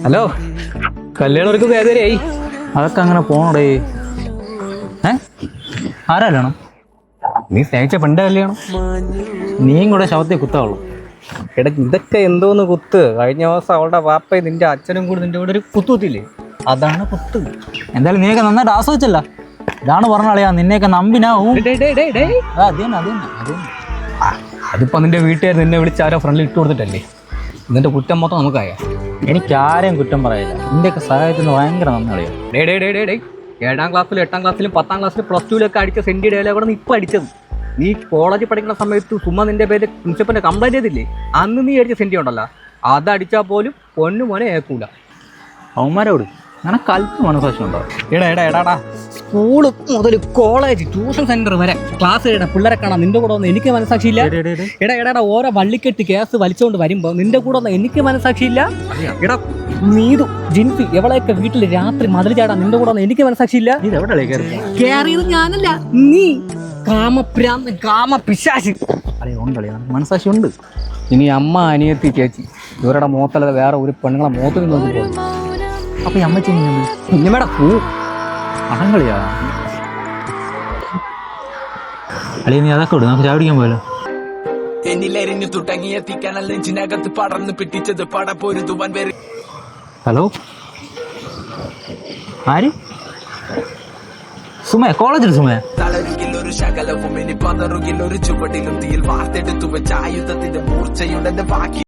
Hello, കല്യാണം ഒരു വേദനയായി. അതൊക്കെ അങ്ങനെ പോണടേ. ആരാല്ലാണ് നീ സ്നേഹിച്ച പെണ്ണിന്റെ കല്യാണം? നീയും കൂടെ ശവത്തെ കുത്താവുള്ളൂ. ഇടയ്ക്ക് ഇതൊക്കെ എന്തോന്ന് കുത്ത്. കഴിഞ്ഞ ദിവസം അവളുടെ വാപ്പയും നിന്റെ അച്ഛനും കൂടി നിന്റെ കൂടെ ഒരു കുത്തുകുത്തില്ലേ, അതാണ് കുത്ത്. എന്തായാലും നീയൊക്കെ നന്നായിട്ട് ആസ്വദിച്ചല്ല. ഇതാണ് പറഞ്ഞാളിയാ, നിന്നെയൊക്കെ നമ്പിനാവും. അതിപ്പോ നിന്റെ വീട്ടുകാർ നിന്നെ വിളിച്ച് ആരോ ഫ്രണ്ടിൽ ഇട്ട് കൊടുത്തിട്ടല്ലേ. ഇതിന്റെ കുറ്റം മൊത്തം നമുക്കായ. എനിക്കാരെയും കുറ്റം പറയില്ല. നിന്റെയൊക്കെ സഹായത്തിന് ഭയങ്കര നന്ദിയാ. 7ാം ക്ലാസ്സിലും 8ാം ക്ലാസ്സിലും 10ാം ക്ലാസ്സിലും +2 അടിച്ച സെന്റി ഡയലോഗാണ് ഇപ്പൊ അടിച്ചത്. നീ കോളേജിൽ പഠിക്കുന്ന സമയത്ത് ചുമ്മാ നിന്റെ പേര് പ്രിൻസിപ്പലിനെ കംപ്ലൈന്റ് ചെയ്തില്ലേ, അന്ന് നീ അടിച്ച സെന്റി ഉണ്ടല്ലോ, അതടിച്ചാൽ പോലും പൊന്നു മോനെ ഏക്കൂല. അവന്മാരോട് അങ്ങനെ കൽപ്പ് മനസ്സാക്ഷി ഉണ്ടോ? എടാ സ്കൂള് മുതൽ കോളേജ് ട്യൂഷൻ സെന്റർ വരെ ക്ലാസ് പിള്ളേരെ കാണാൻ നിന്റെ കൂടെ ഒന്നും എനിക്ക് മനസ്സാക്ഷിയില്ല. എടാ ഓരോ വള്ളിക്കെട്ട് കേസ് വലിച്ചുകൊണ്ട് വരുമ്പോ നിന്റെ കൂടെ ഒന്നും എനിക്ക് മനസ്സാക്ഷിയില്ല. എടാ നീതു ജിൻസി എവളെയൊക്കെ വീട്ടിൽ രാത്രി മതിൽ ചാടാൻ നിന്റെ കൂടെ ഒന്നും എനിക്ക് മനസ്സാക്ഷിയില്ല. കേറിയത് ഞാനല്ല, നീ കാമപ്രാന്ത് കാമപിശാച്. മനസ്സാക്ഷി ഉണ്ട്. ഇനി അമ്മ അനിയത്തി ചേച്ചി ഇവരുടെ മുഖത്തല്ലാതെ വേറെ ഒരു പെണ്ണുങ്ങളെ മുഖത്ത് നോക്കി പോകും. അപ്പൊ അമ്മച്ചി കുഞ്ഞമ്മയുടെ പൂ അടങ്കളിയാ. അളിയ നീ അതൊക്കെ വിടും, നമുക്ക് ചായ പിടിക്കാൻ പോയല്ലോ. എന്നിലെരിഞ്ഞു തുടങ്ങിയ തീക്കണൽ നെഞ്ചിനകത്ത് പടർന്നു പിടിച്ചത് പടപ്പൊരുതുവാൻ വരെ. ഹലോ, ആര്? സുമയ, കോളേജിൽ സുമയ. തളരുകിൽ ഒരു ശകലവും ഇനി പതറുകിൽ ഒരു ചുവടിലും തീയിൽ വാർത്തെടുത്തു വെച്ച ആയുധത്തിന്റെ മൂർച്ചയുണ്ടെന്റെ ബാക്കി